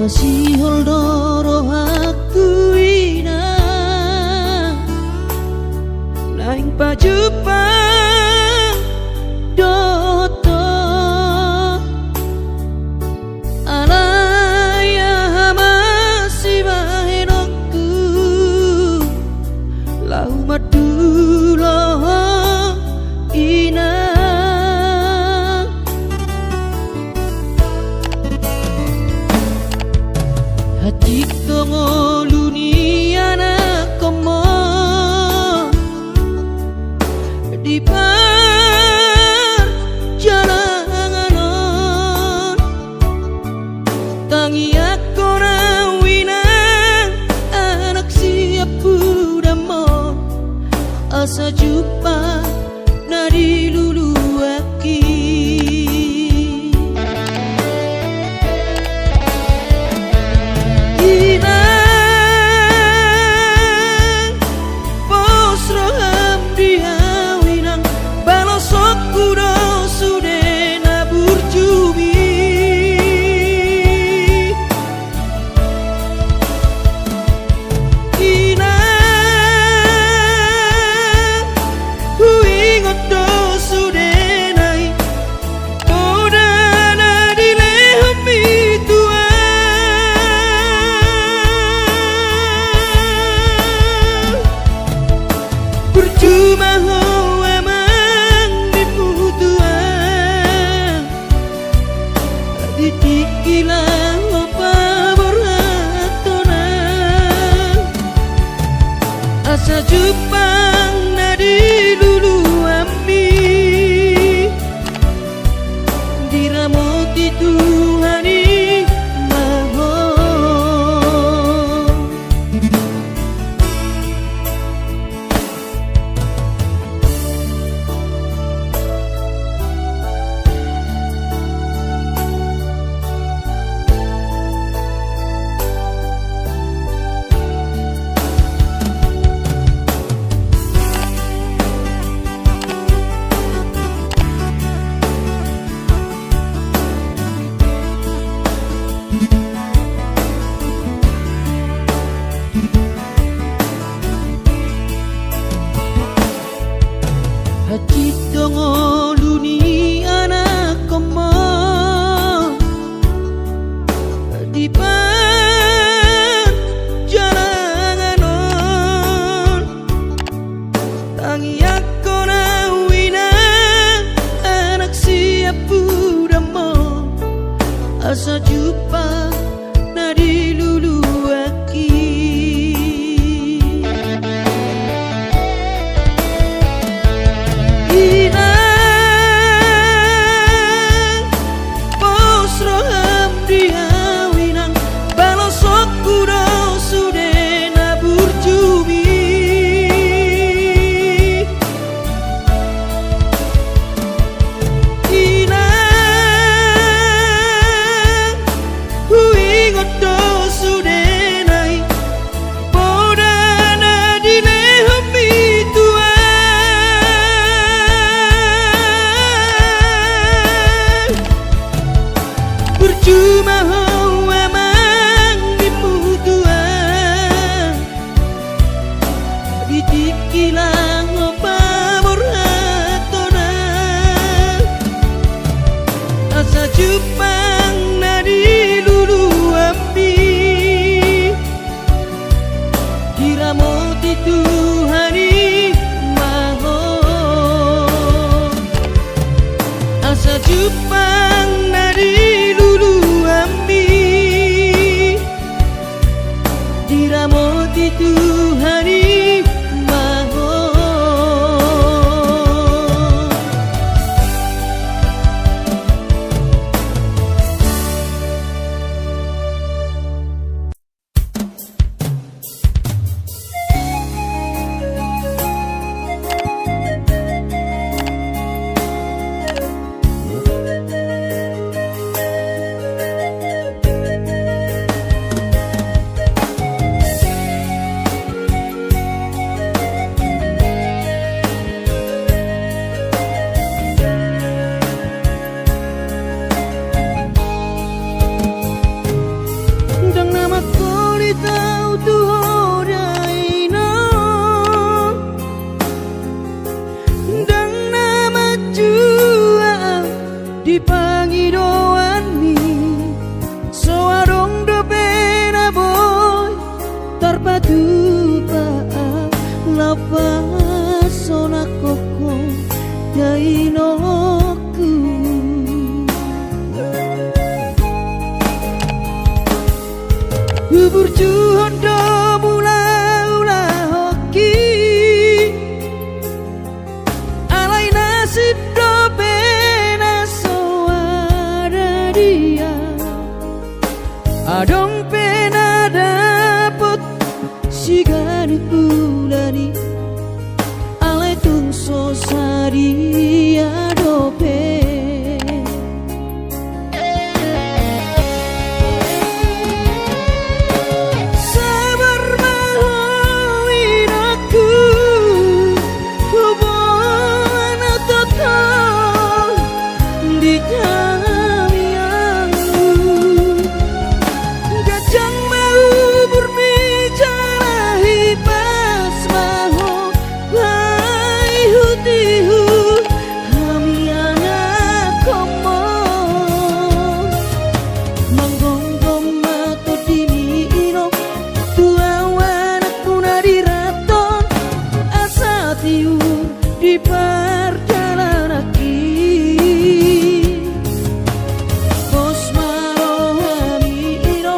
masih holdoro aku ina naing pajupang doto alaya masih bahenokku lau madulo ina hati tongo luniana komo di perjalanan tangi aku rawinang anak siap budamo asa jumpa nadi lulu aki dikilang opa beratona asa jupang nadi lulu ami diramoti Tuhani maho hati tongo luni anak komo di perjalanan tangi aku rawina anak siap budamo asa jumpa nadi lulu aki percuma hawa mangimu tuan dikilang opa beratona asa jupang nadi lulu ami diramoti Tuhani maho asa jupang nadi diramoti Tuhani maho idoani soarong do pena boy terpadu paa lapas sona koko dainoku bubur juhon do mula ula hoki alai nasib do pena soara dia adong pena dapet sigari bulani alai tungso saria dope sabar mahoin aku hubungan total di kamianku gajang mau berbicara hipas maho hai hutihu kami anak komo manggonggong mato dini ino tuawan aku nari raton asa tiu di perjalanan aki bos marohami ino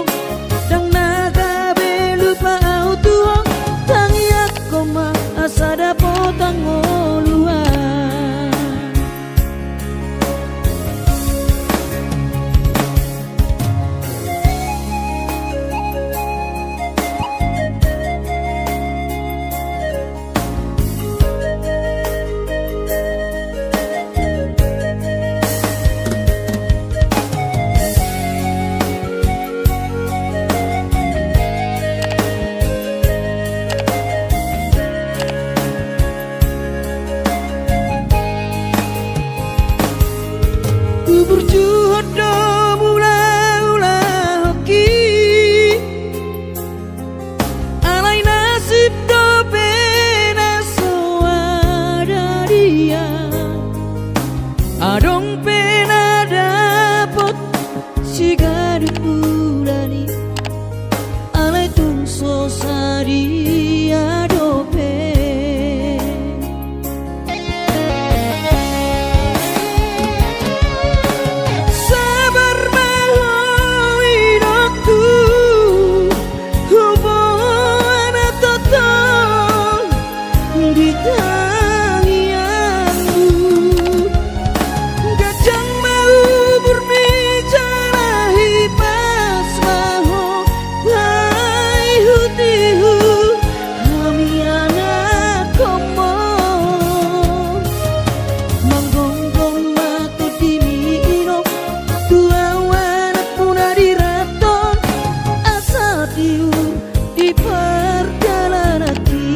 dang naga belupa autua tangi aku ma asa dapotang oluan bubur juhon do mula ula hoki alai nasib do pena soada dia adong pena dapot sigari bulani alai tungso saria dope sabar mahoin aku hubungan total di tangianmu gajang mau berbicara hipas maho hai hutihu kami anak komo manggonggong mato dini ino tuawan aku nari raton asa tiu di perjalanan aki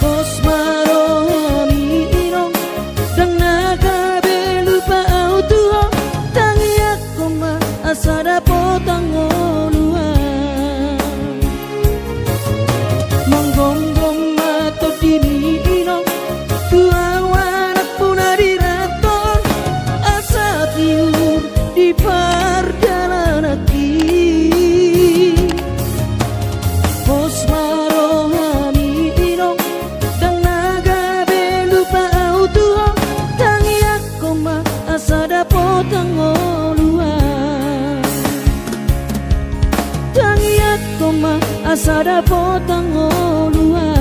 bos marohami ino dang naga belupa autua tangi aku ma asa dapotang oluan manggonggong mato dini ino tuawan aku nari raton asa tiu di perjalanan aki bos marohami ino dang naga belupa autua tangi aku ma asa dapotang oluan tangi aku ma asa dapotang oluan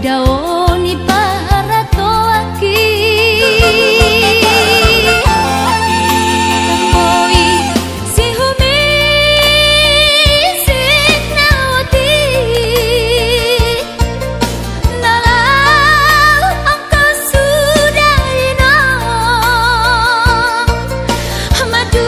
daoni para toaki Tamboi si humi sinawati nalau angka sudah inang madu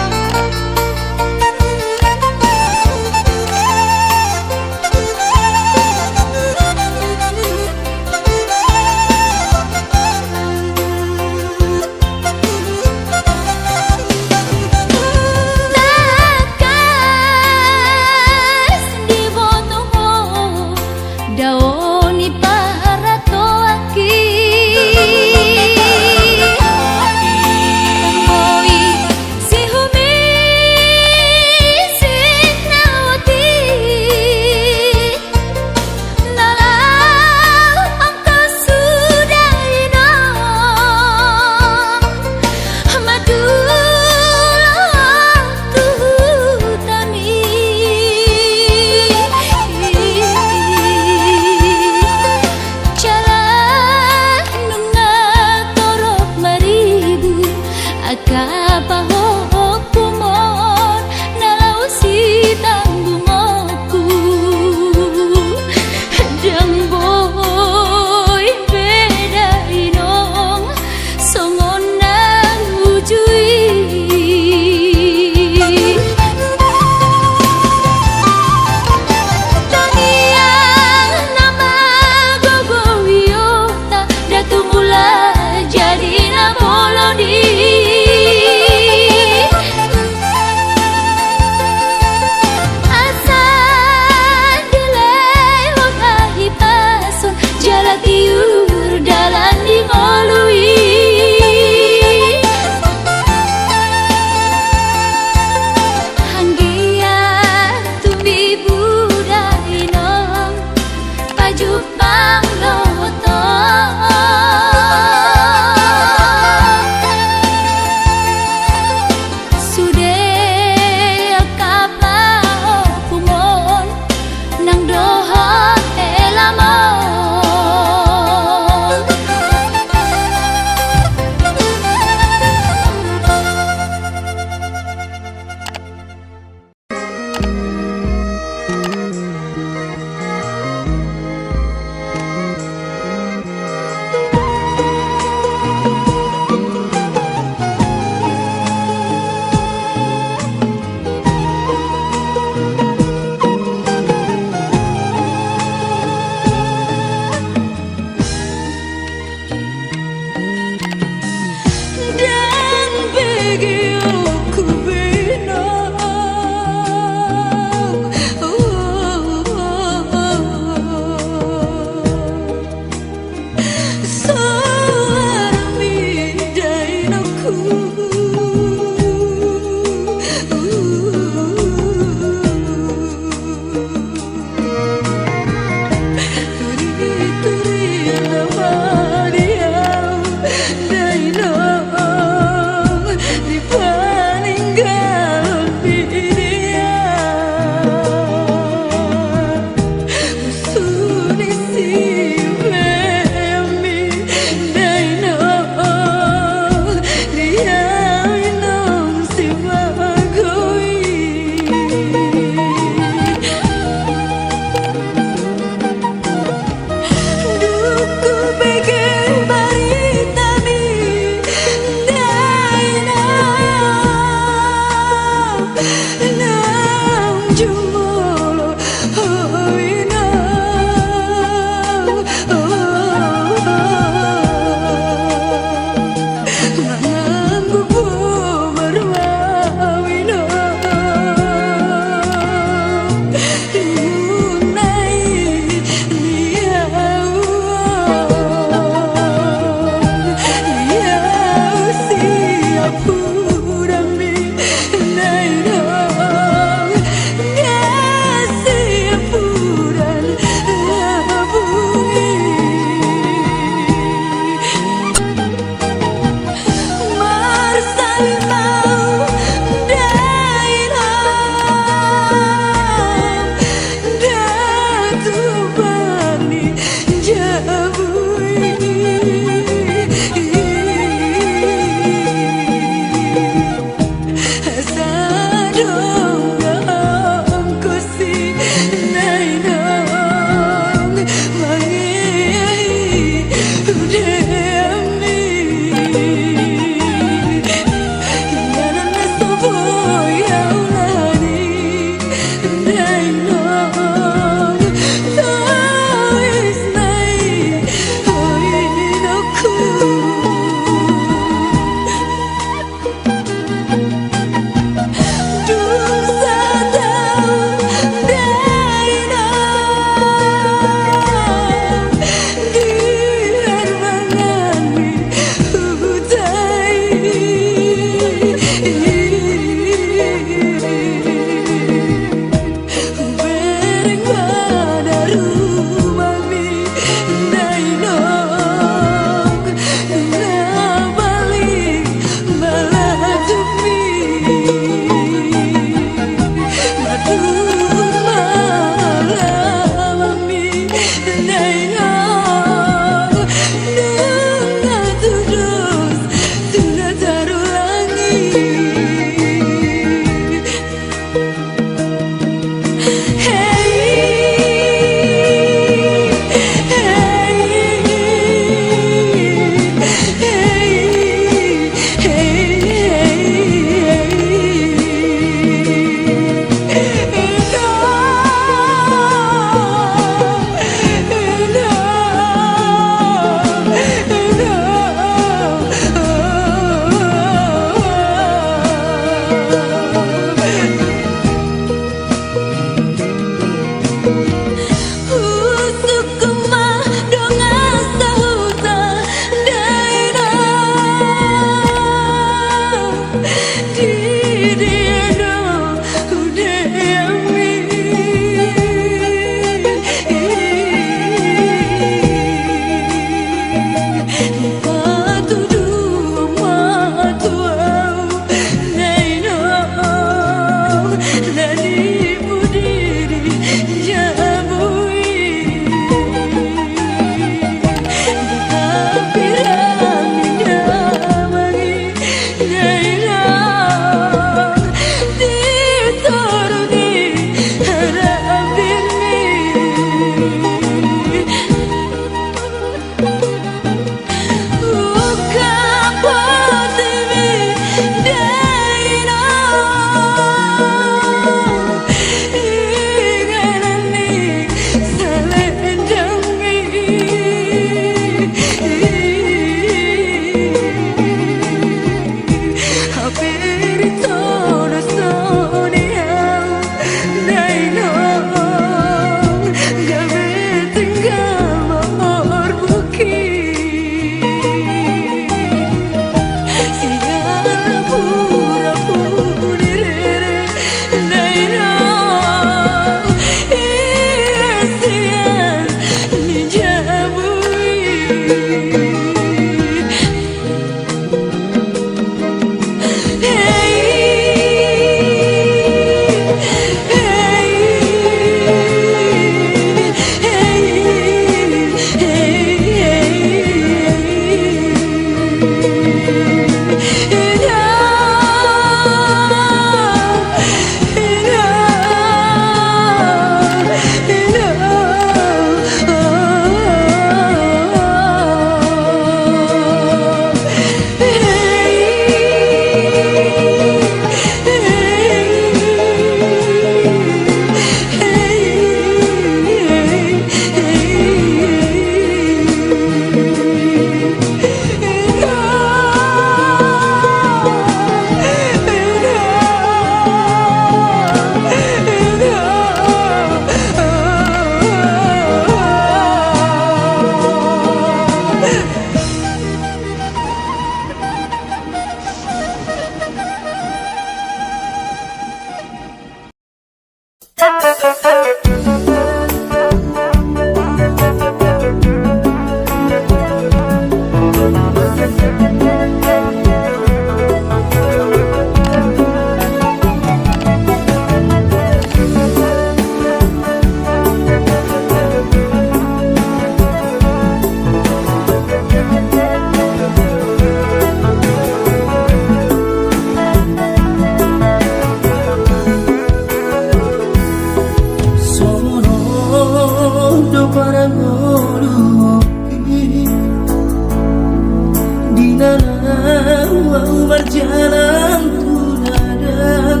jalan tunadan.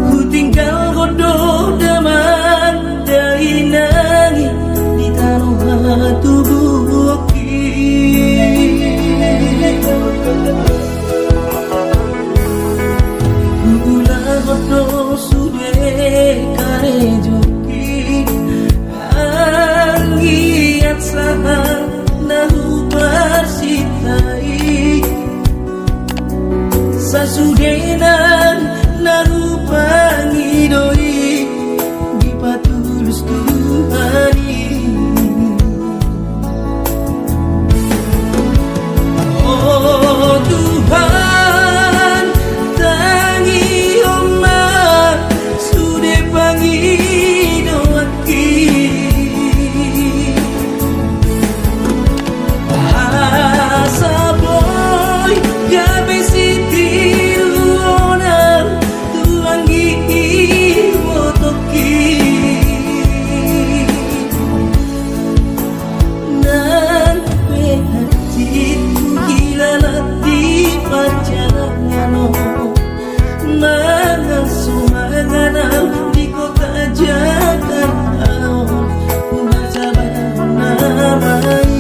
Ku tinggal godoh daman dari nangis di tanah tubuh gula godoh sudah kare joki angiat saha nahu persitai sasudenan nahu pangidoi di patulus Tuhani. Oh Tuhan tangi omah sudah pangidoaki asa boy gabe sitiru onam tuangi wotoki nan penatiku hilalat di perjalanan mana sumanganam di kota Jakarta baca namai.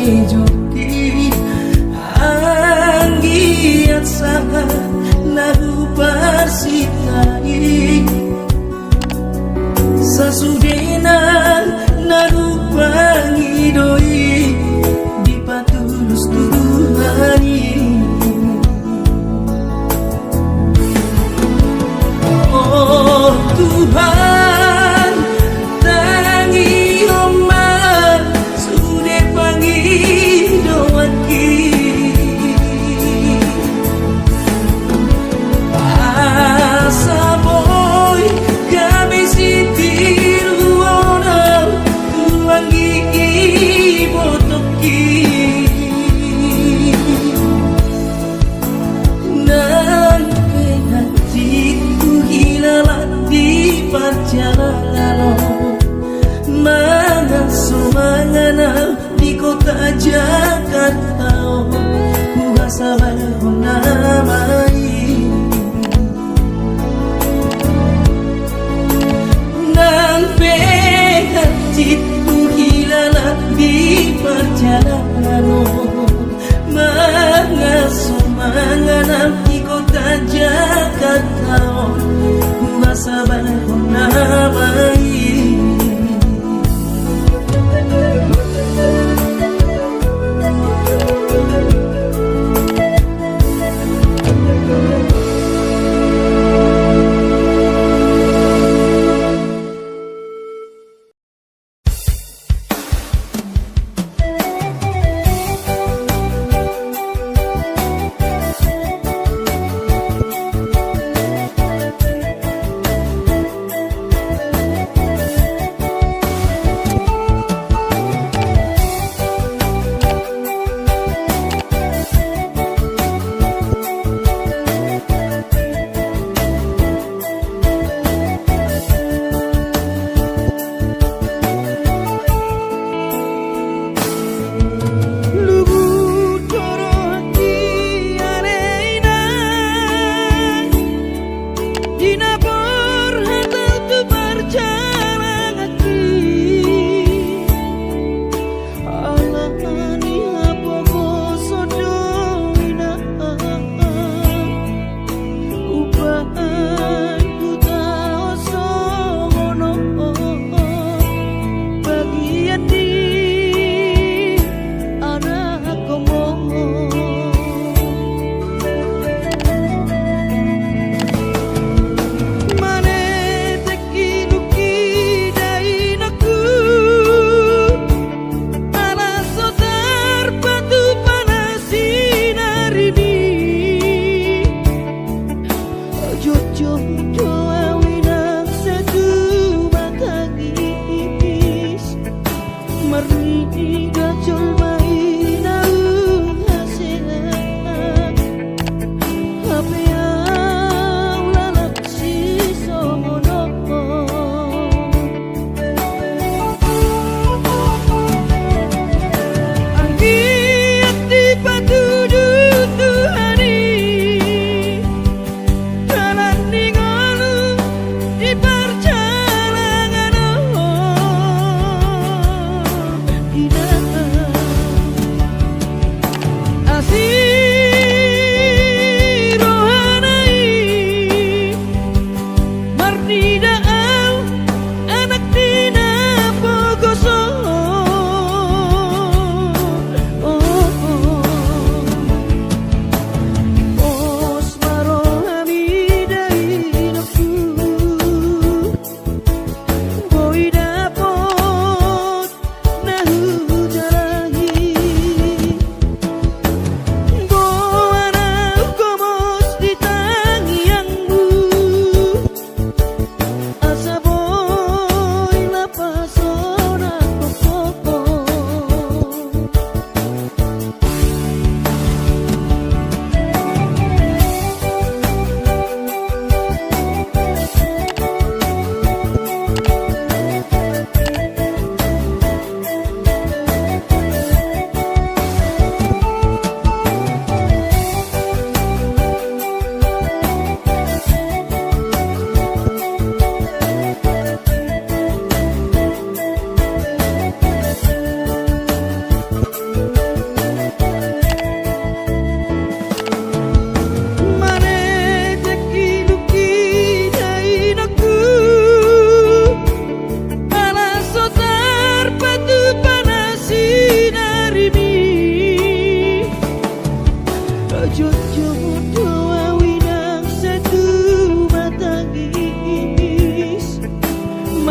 Joki anggiat saha nahu persitai sasudenan nahu pangidoi di patulus Tuhani. Oh Tuhan tangi omah sudah pangidoaki asa boy gabe sitiru onam tuangi botoki nan penatiku hilalat di perjalanan mana sumanganam di kota Jakarta kuasa namai nan penatiku hilalat di perjalanan mana sumanganam di kota Jakarta kuasa namai.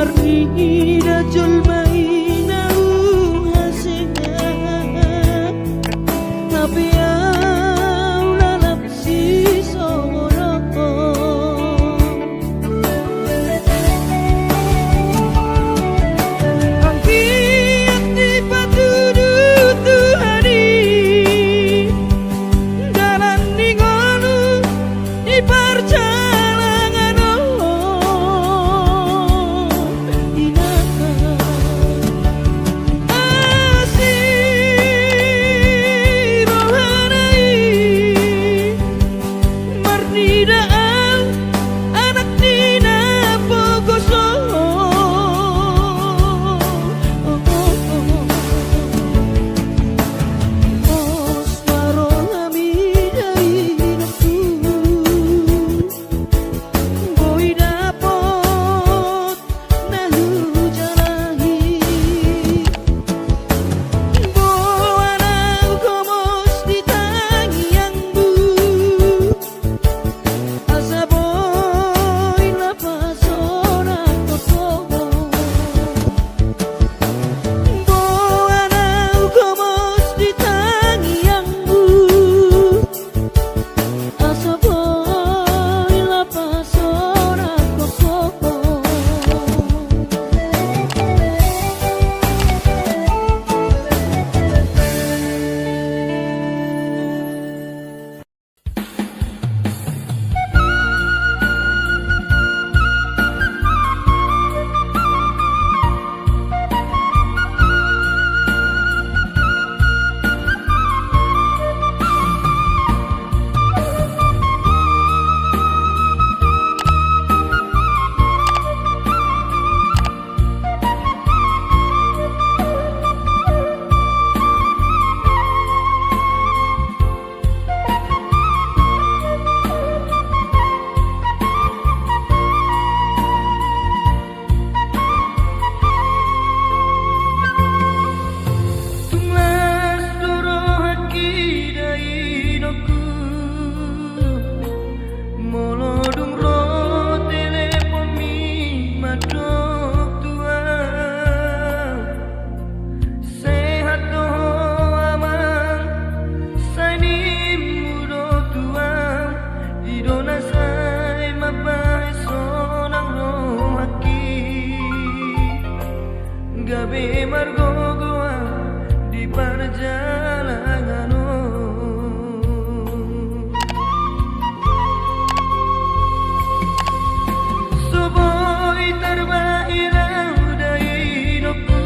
marnida julmaina hasenga tapi lalap si soro angkiat di patudu Tuhani jalan ningonu di perjalanan gabe margogoa di perjalanan Soboi terbairau dari noku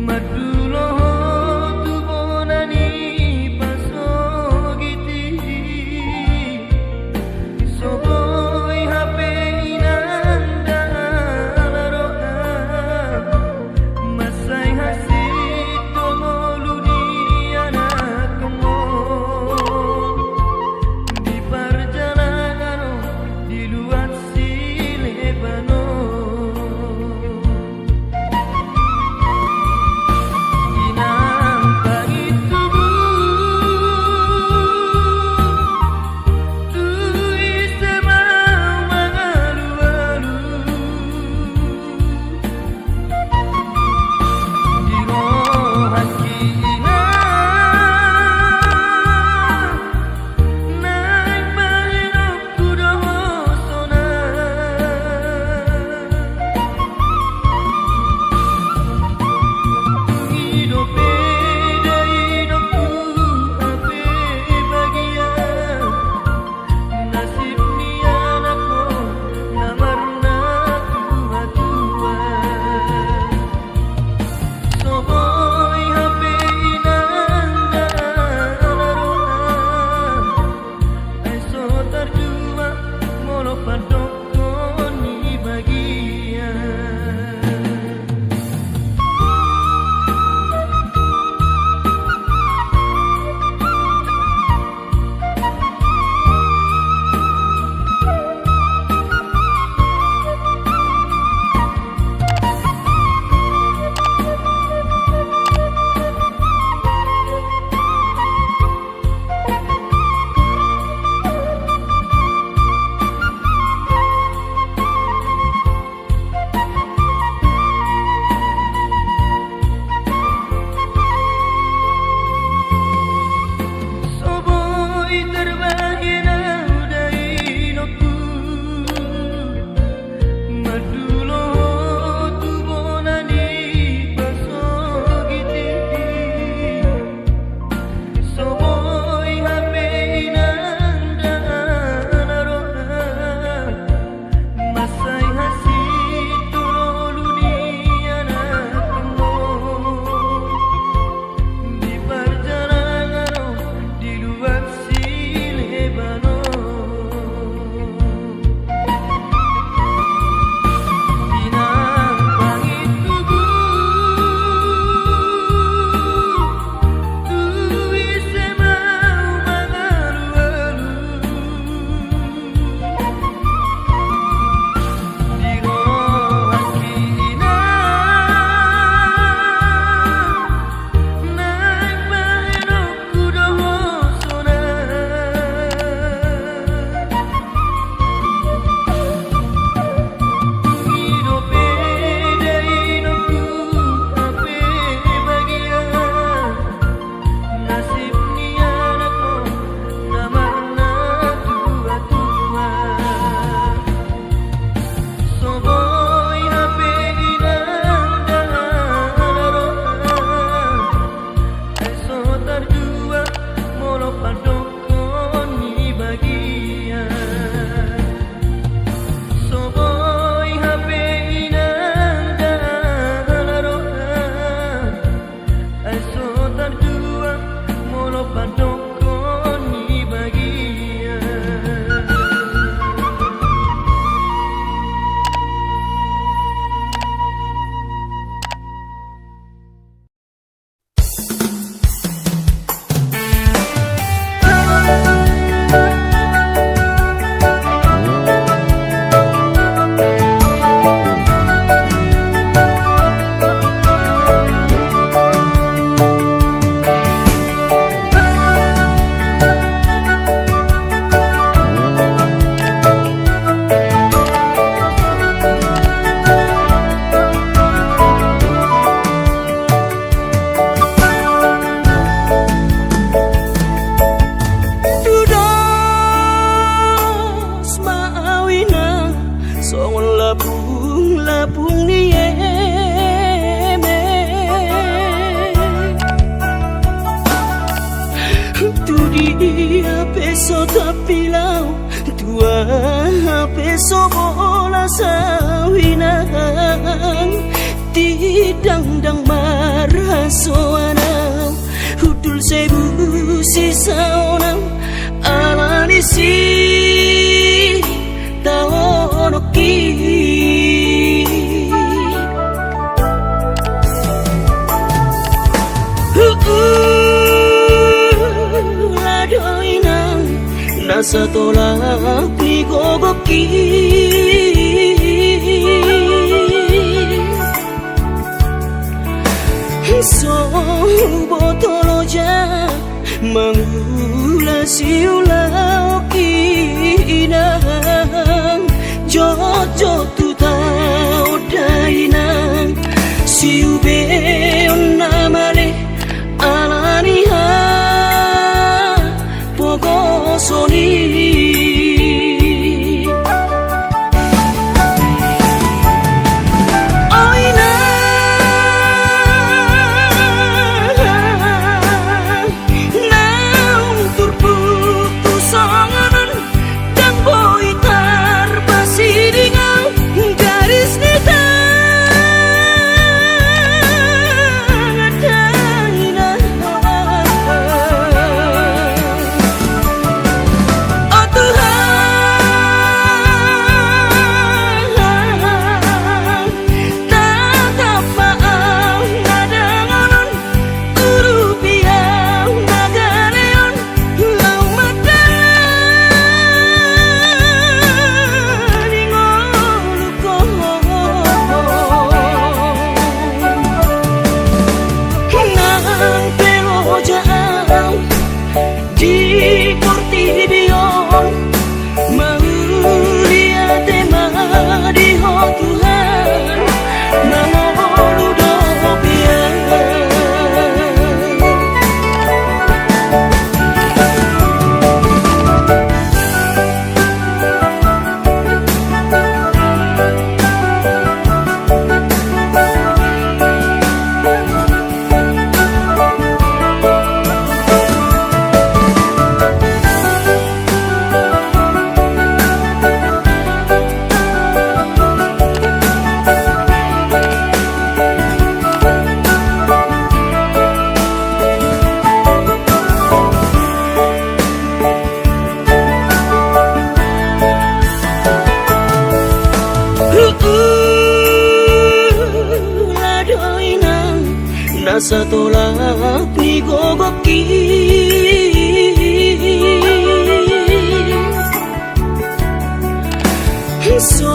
Madulo tu bonani pasogiti Soboi hape inanda laroa Labung nieme tu dia peso tapilau tua peso bola sawinang tidang dang marhasoanau hudul sebu sisaonang alani si taonoki ladoinang nasa tolak ni gogoki so botoloja mangula siulau kinang jojo tu tau dainang siu beon namale alani ha pogo soni nasa tolak ni gogoki so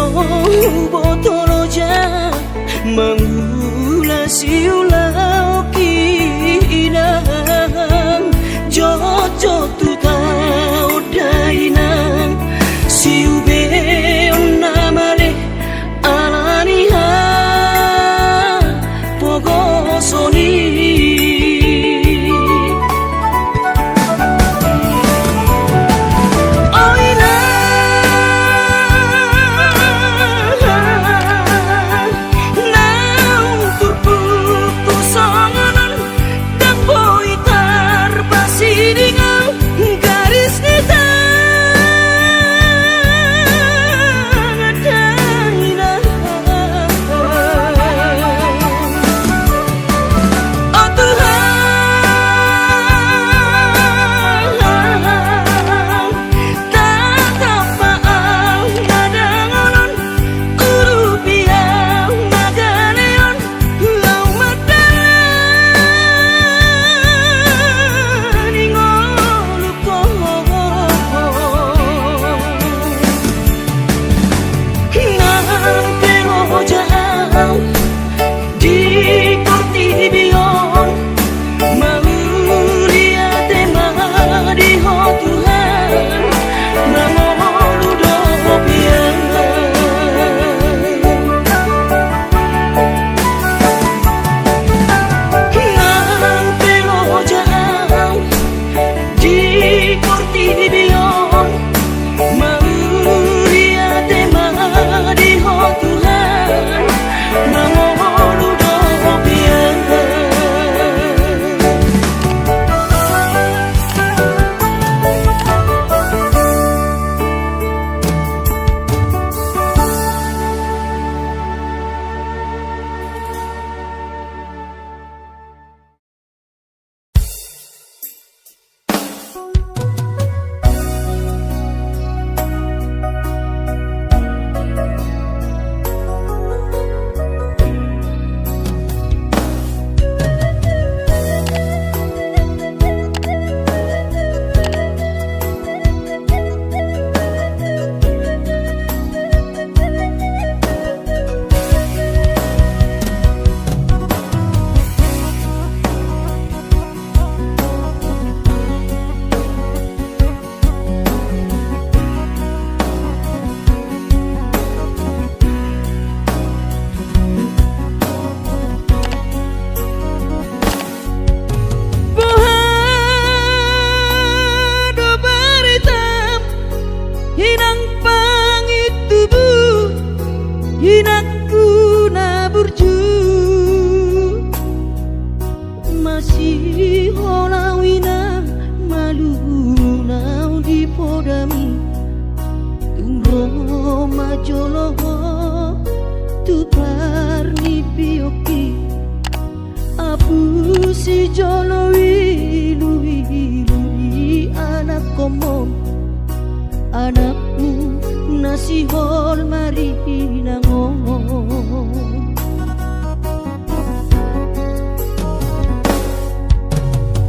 botoloja mangula siulau kinang jojo tu tau dainang siu beon namale alani ha pogo soni anakmu nasihol marinangon.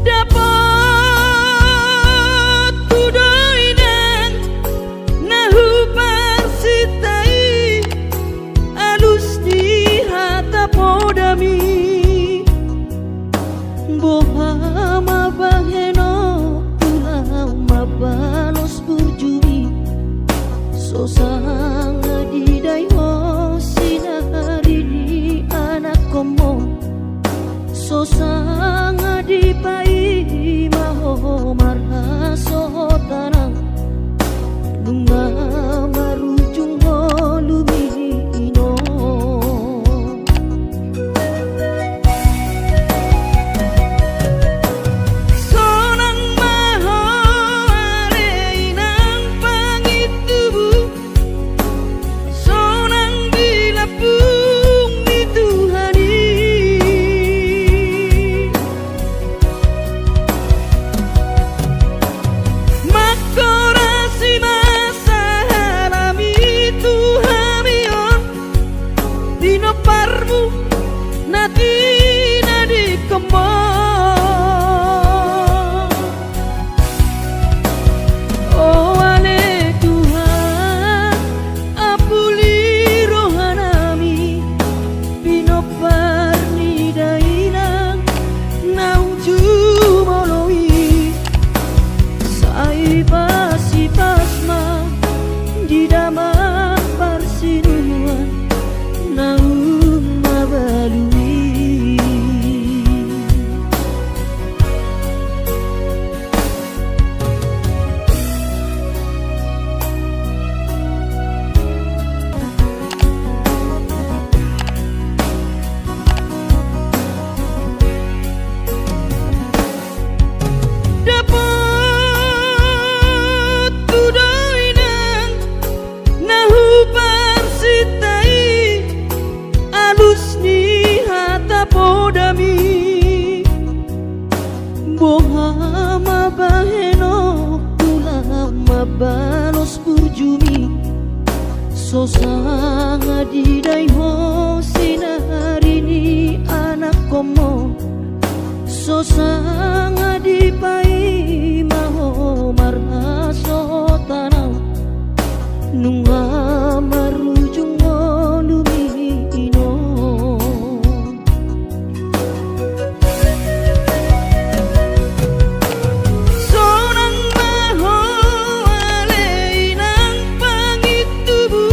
Dapat kudoinan nahu parsitai alus di hata podami bohama baheno pulau mabalos burjumi sosang didai ho sinari di anak komo sosang di pai maho marha sotanang nunga marujung lumino. Sonang maho areinang pangitubu sonang dilapung di Tuhani makorasi masalami Tuhamion dino parmu natina di kemon. Oh ale Tuhan apuli rohanami bino parni dainang nauju moloi sai pasi pasma di damang parsinuan naung mabalui. Dapat kudoinan nahu parsitai alus ni hata podami bohama baheno pulau mabalos burjumi sosanga didai ho sinari ni anak komo sosanga di pai maho marha sotanang nunga marujung lumino. Sonang maho aleinang pangitubu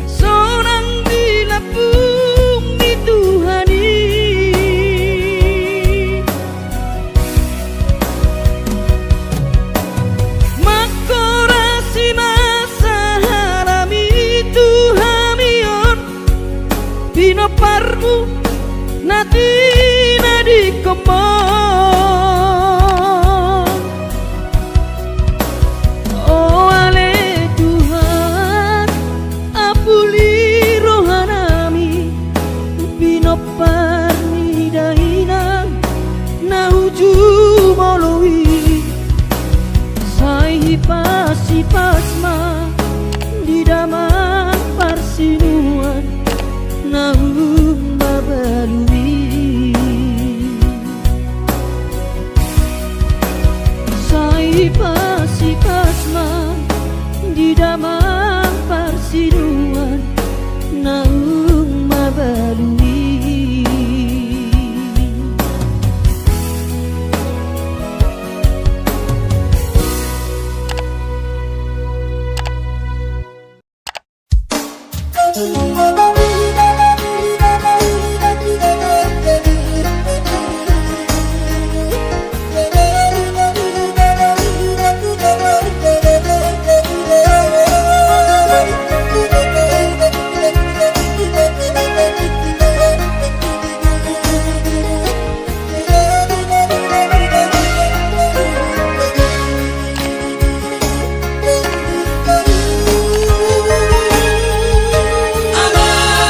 sonang dilapung di Tuhani makorasi masalami Tuhamion bino parmu natina di kemon. Oh ale Tuhan apuli rohanami bino parni dainang nauju moloi sai pasi pasma di damang parsinuan naung mabalui. Sai pasi pasma di damang parsinuan naung mabalui. Amar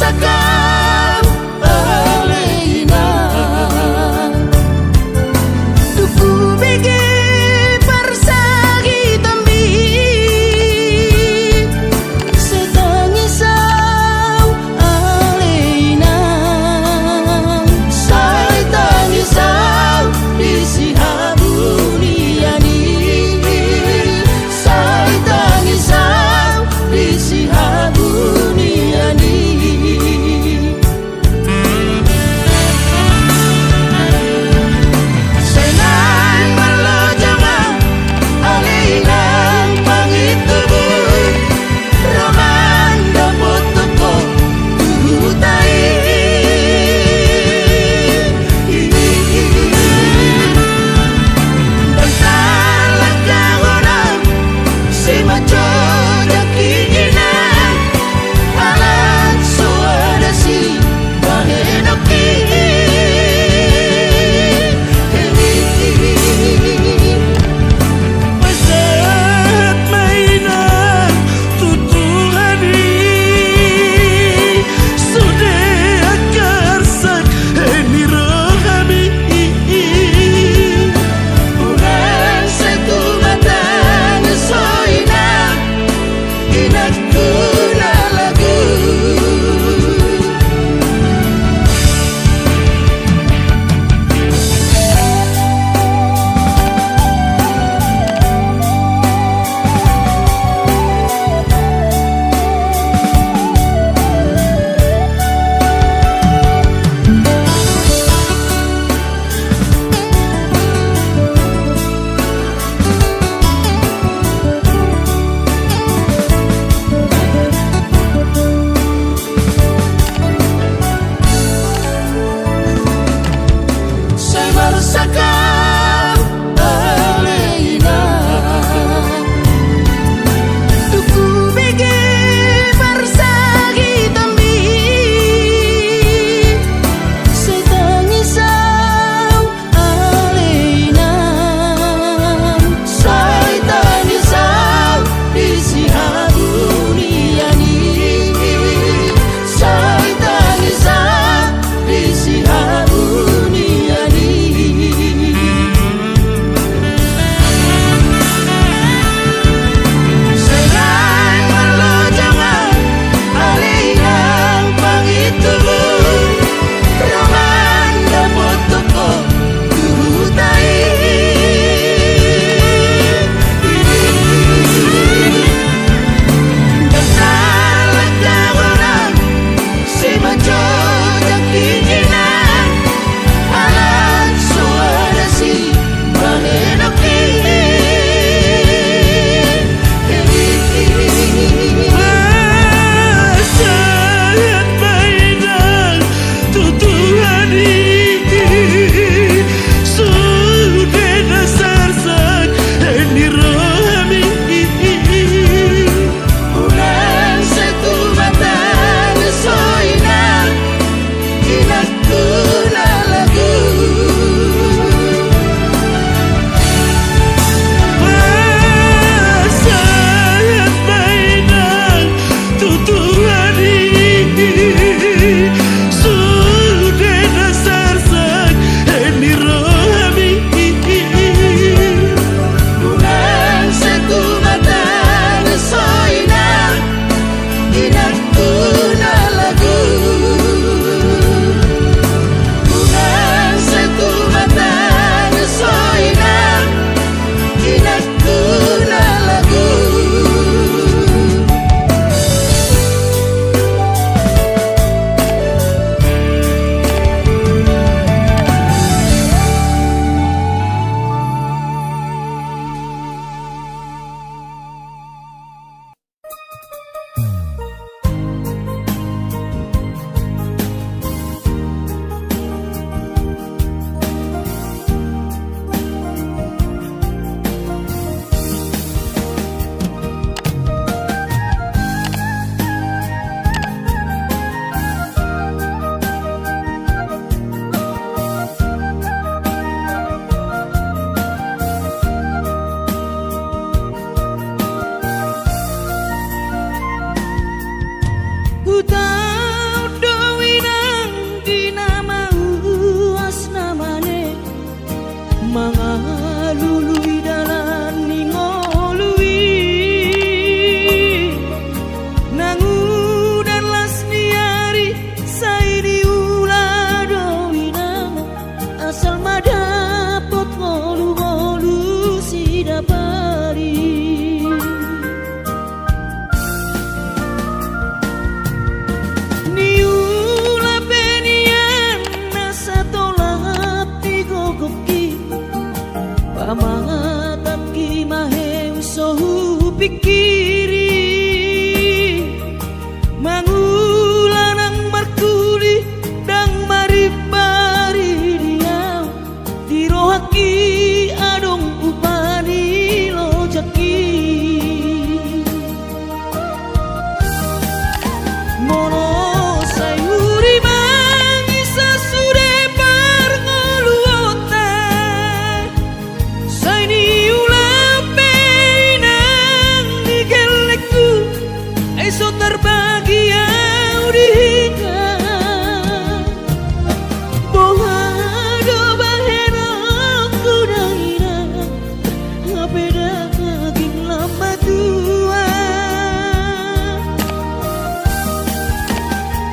sakam alena tuku bege persagi tambi setangisau alena sai tangisau isi habuniani sai tangisau isi habuniani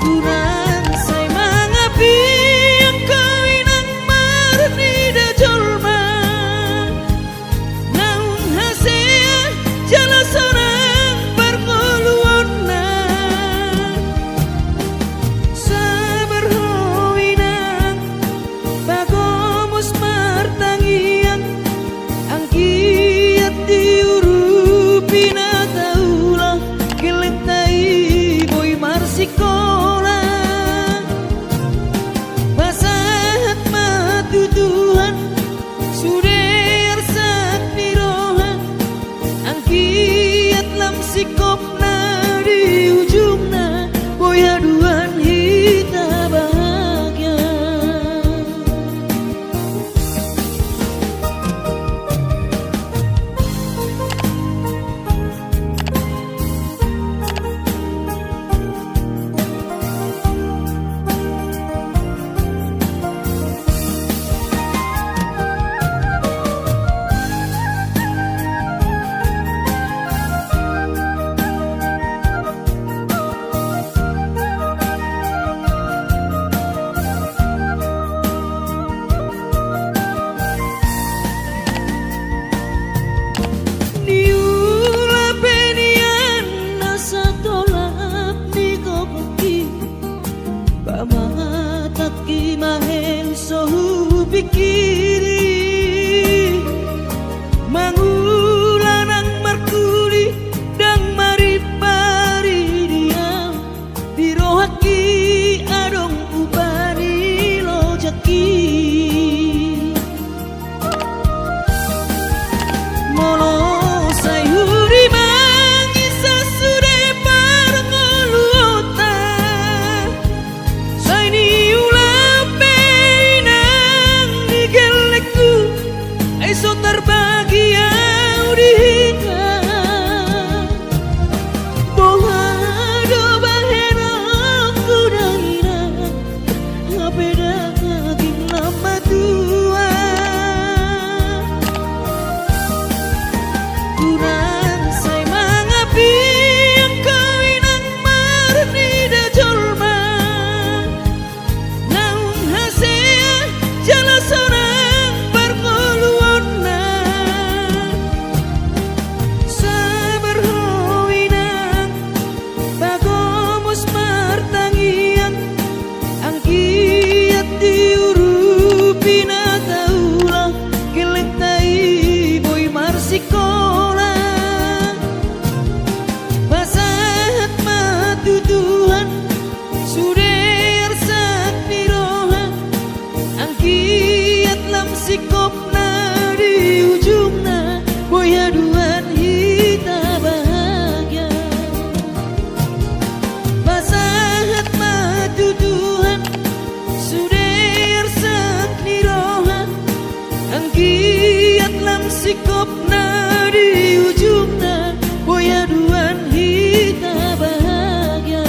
kurang say mangapi ang kawinang marni da jolma naung hasea jala sorang perkoluan na sabar hoinang bagomos martangiang ang kiat diurupi na taulah kelentai boy marsikola basahat matu Tuhan suder sak pirohan ang kiat lam sikopna di ujungna boy aduan hita bahagia niula penian nasa tolap ni kopuki pamatak kimaheng sohu pikiri mangulan ang markuli dang maripari diam birohaki adong ubani lojaki molo say huri mangisa sude parngoluota say ni ulape nang digelekku ay so terbahagia udihika bohado baherok kudaira ngapeda kaging lama tua kurang say mangapi ang kawinang marni da jolma naung hasea jala sorang perkoluan na sabar hoinang bagomos martangiang ang kiat diurupi na taulah kelentai boy marsikola basahat matu Tuhan suder sak pirohan ang kiat lam sikopna di ujungna boy aduan hita bahagia basahat matu Tuhan suder sak pirohan ang kiat lam sikopna di ujungna boy aduan hita bahagia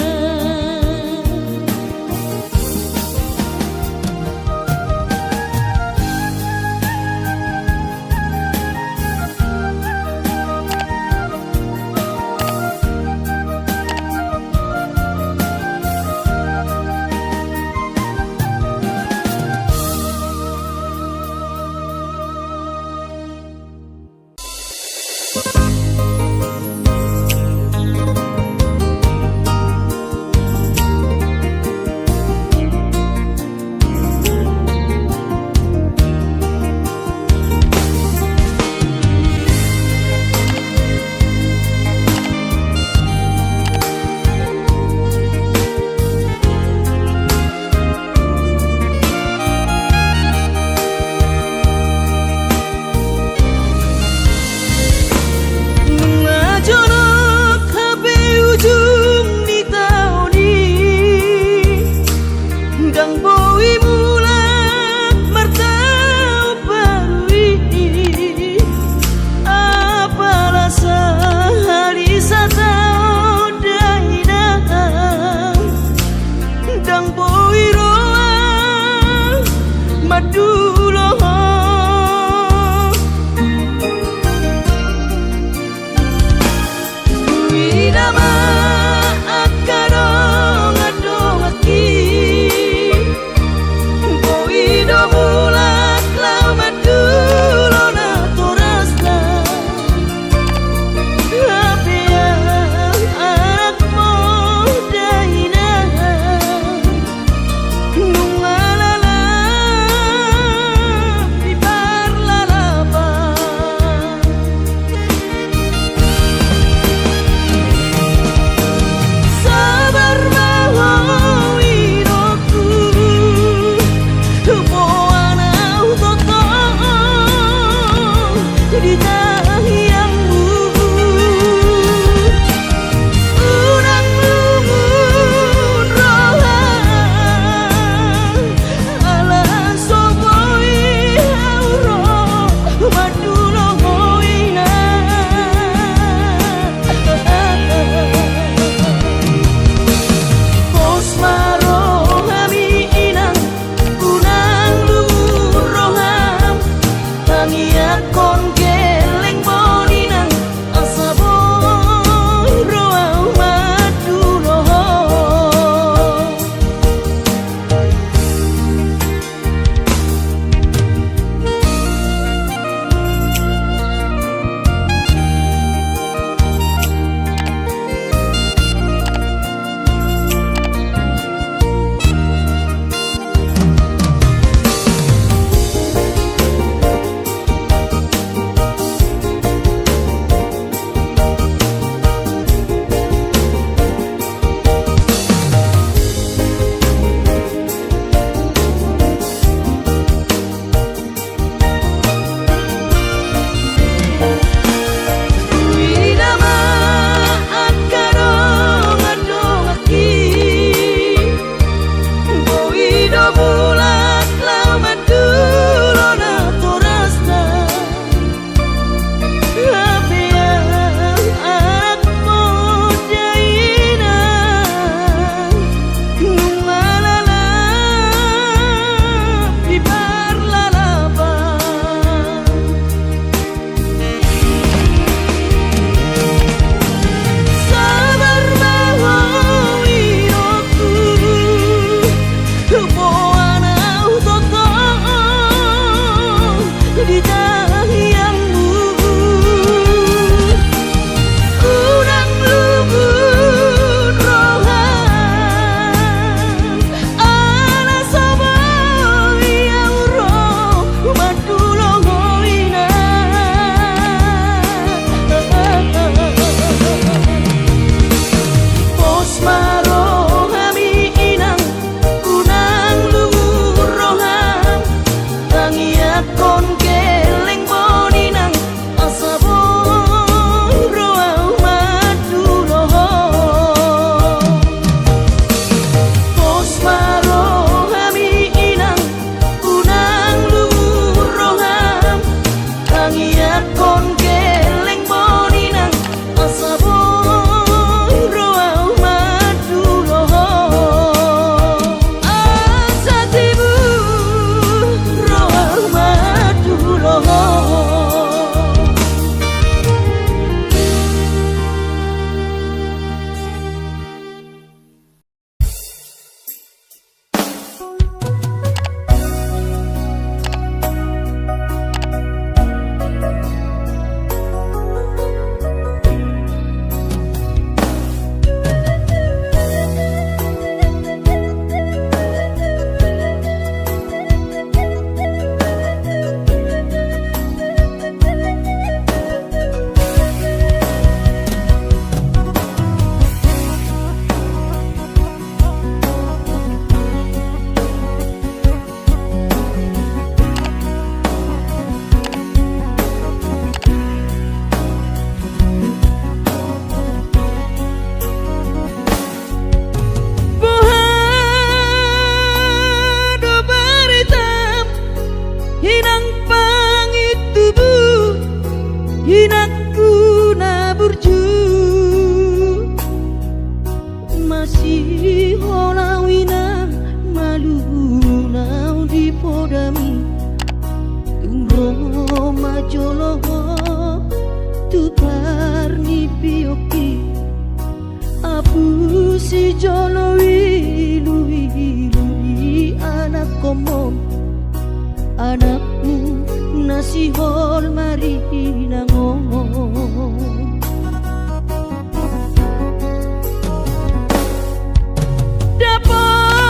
sihol marinangon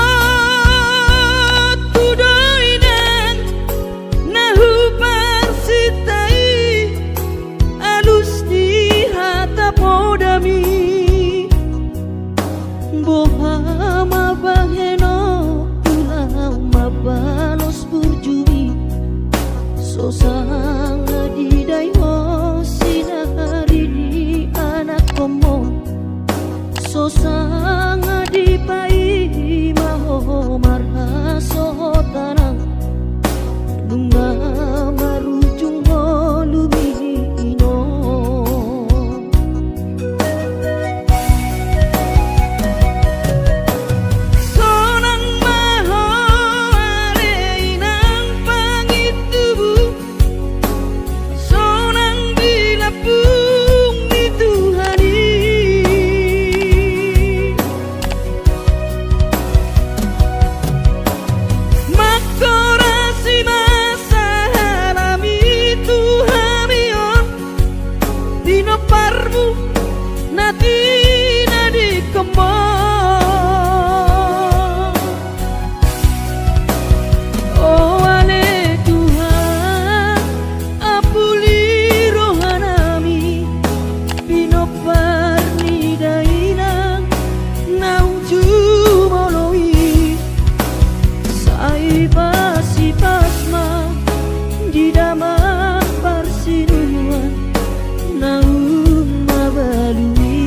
dapat tudoinan nahu parsitai alus di hata podami boha mabaheno pulau mabalos burjumi sosang di daiho sinari di anak komo sosang di pai maho marhaso tanang bunga marujung lumino sonang maho areinang pangitubu sonang dilapung di Tuhani makorasi masa halami Tuhamion dino parmu nati nadi kemo oh ale Tuhan apuli rohanami dino parni dainang nauju moloi si pasma di daman parsinuan naum mabalui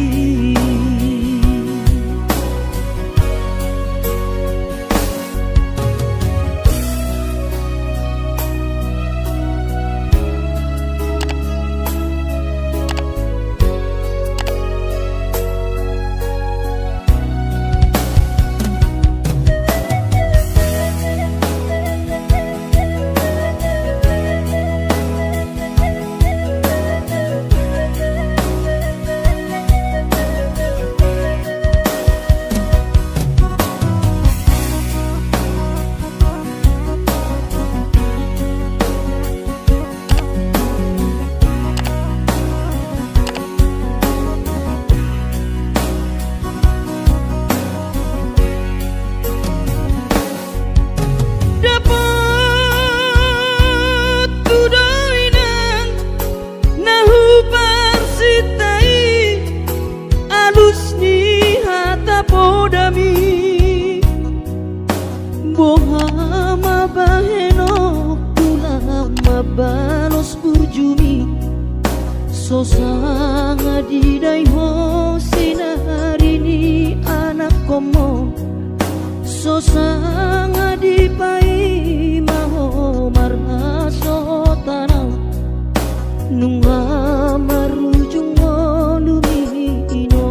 dapat tudoinan nahu parsitai alus ni hata podami boha mabaheno pulang mabalos burjumi sosang di daiho sinari ni anak komo sosang di pai maho marhaso tanang nunga marujung lumino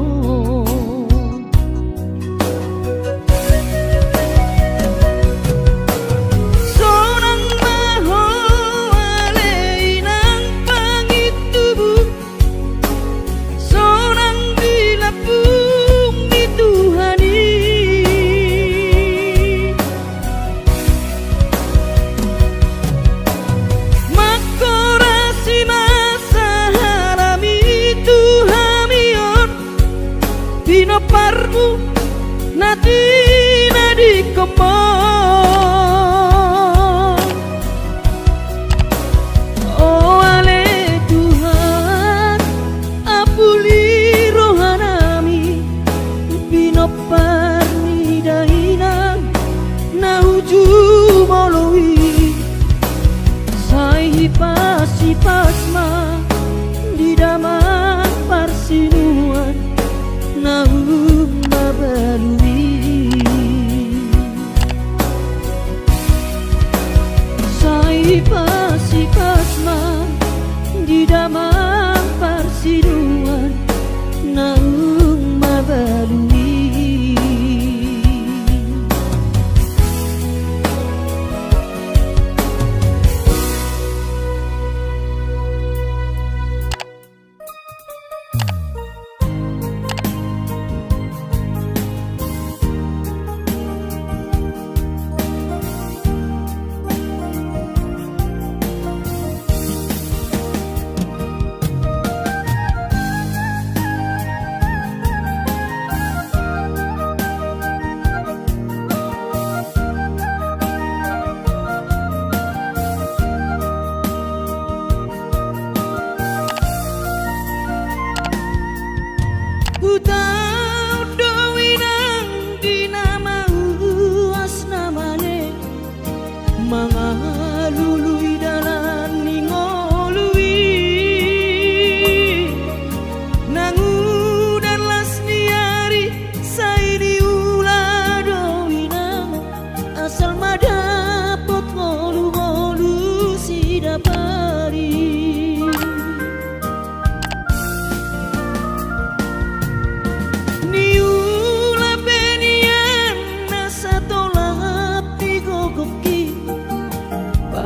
sonang maho aleinang pangitubu sonang dilapung di Tuhani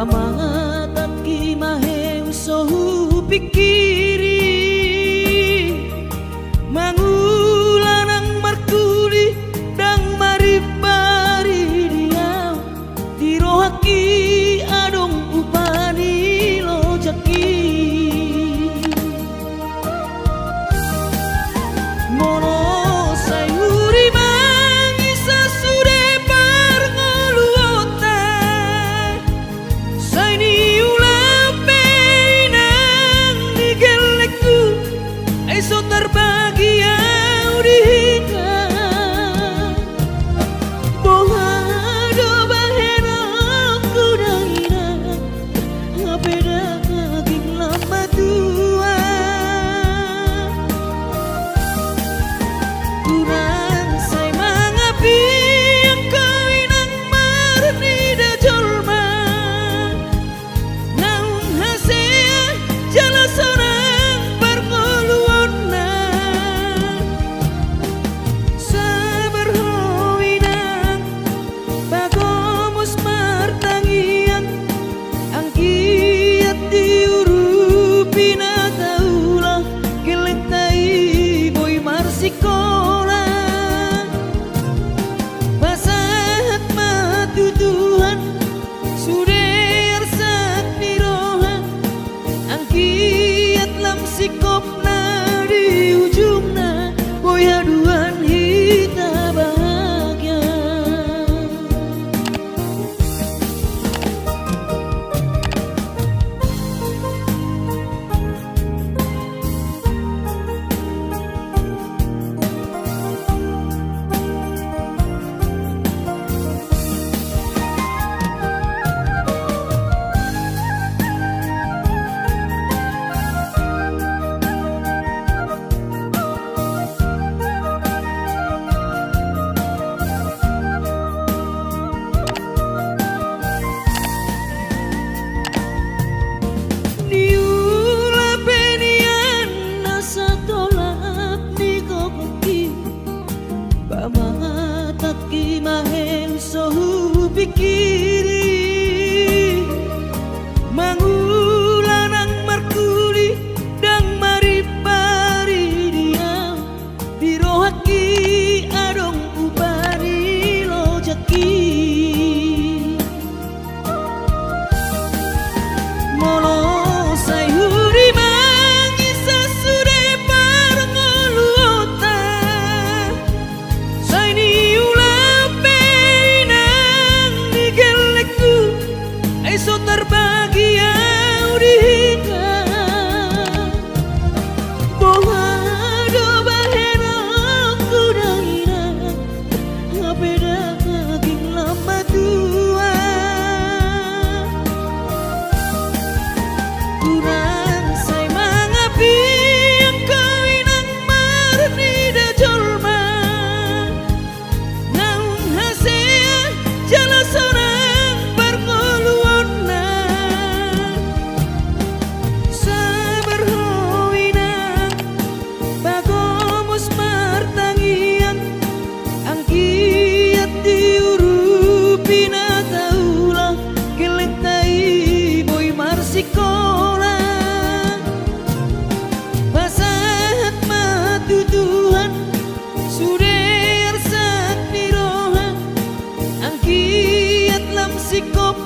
pamatat ki maheng sohu pikiri mangulanang markuli dang maribari dia tirohaki adong upani lojaki mono sayuri mangisa sude parngoluota saini ulape nang digelekku eso terbagi audika bohado bahena kudaira ngapeda kaging lama tua kurang say mangapi ang kawinang marni da jolma naung hasea jala sorang parngoluon na sabar howinang bagomos martangian ang kiat diurupi na taulah kelentai boy marsikola basahat matutuhan suder sak niroha ang kiat lam sikop na di ujung na boy haduan hita bahagia niula penian nasa tolak ni kokoki pamatat ki maheng sohu pikiri mangulanang markuli dang maribari dia dirohaki adong upani lojaki mono sayuri mangisa sude parngoluota saini ulape nang digelekku eso terbagi audika bohado bahena kudaira ngapeda kaging lama tua kurang say mangapi ang kawinang marni da jolma naung hasea jala sorang parngoluon na sabar howinang bagomos martangian ang kiat diurupi na taulah kelentai boy marsikola basahat matutuhan suder sak niroha ang kiat lam sikop